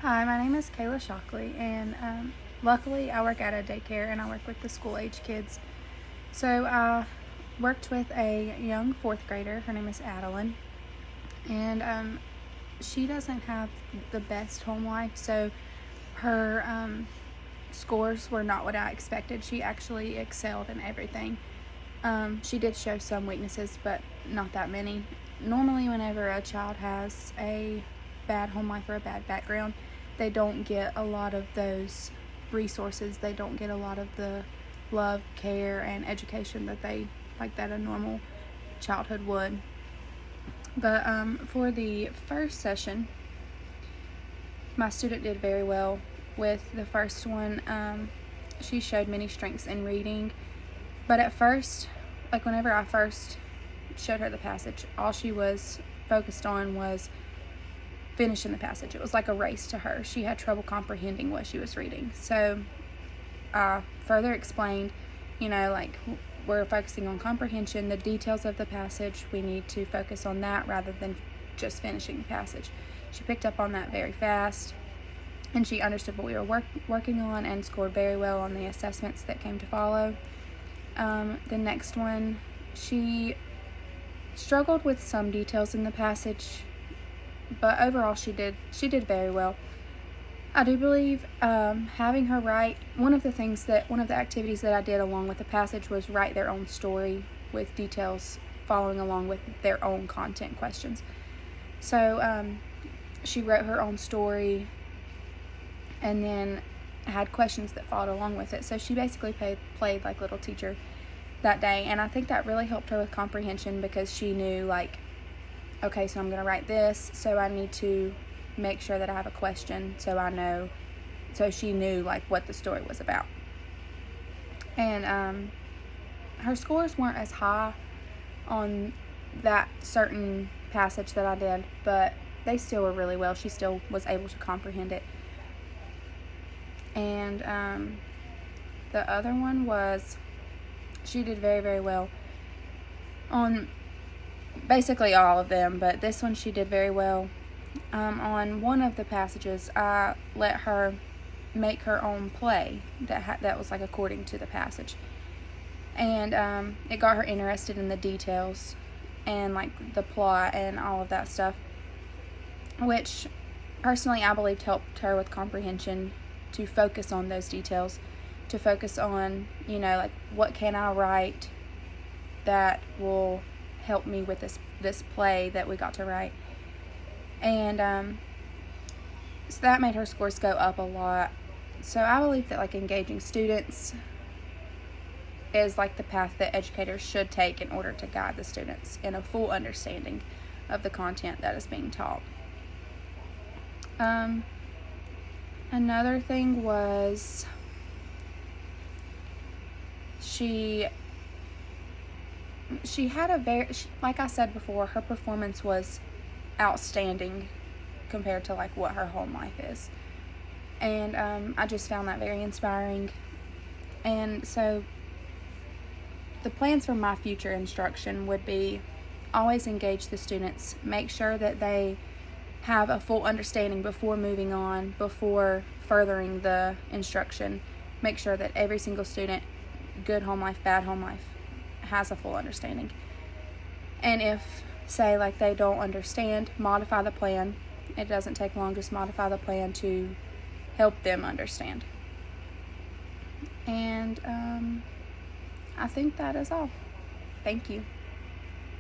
Hi, my name is Kayla Shockley, and luckily I work at a daycare and I work with the school age kids. So I worked with a young fourth grader. Her name is Adeline, and she doesn't have the best home life, so her scores were not what I expected. She actually excelled in everything. She did show some weaknesses, but not that many. Normally, whenever a child has a bad home life or a bad background, they don't get a lot of those resources. They don't get a lot of the love, care, and education that a normal childhood would. But for the first session, my student did very well with the first one. She showed many strengths in reading, but at first, whenever I first showed her the passage, all she was focused on was finishing the passage. It was like a race to her. She had trouble comprehending what she was reading. So I further explained, we're focusing on comprehension, the details of the passage. We need to focus on that rather than just finishing the passage. She picked up on that very fast, and she understood what we were working on and scored very well on the assessments that came to follow. The next one, she struggled with some details in the passage, but overall she did very well. I do believe having her write, one of the activities that I did along with the passage was write their own story with details following along with their own content questions. So she wrote her own story and then had questions that followed along with it. So she basically played like little teacher that day, and I think that really helped her with comprehension because she knew, okay, so I'm going to write this, so I need to make sure that I have a question so she knew what the story was about. And her scores weren't as high on that certain passage that I did, but they still were really well. She still was able to comprehend it. And the other one was, she did very, very well on basically all of them, but this one she did very well. On one of the passages, I let her make her own play that was according to the passage, and it got her interested in the details and the plot and all of that stuff, which personally I believed helped her with comprehension, to focus on those details, to focus on what can I write that will help me with this play that we got to write. And so that made her scores go up a lot. So I believe that engaging students is the path that educators should take in order to guide the students in a full understanding of the content that is being taught. Another thing was, she had like I said before, her performance was outstanding compared to what her home life is, and I just found that very inspiring. And so the plans for my future instruction would be, always engage the students, make sure that they have a full understanding before moving on, before furthering the instruction. Make sure that every single student, good home life, bad home life, has a full understanding. And if, say, they don't understand, modify the plan. It doesn't take long, just modify the plan to help them understand. And I think that is all. Thank you.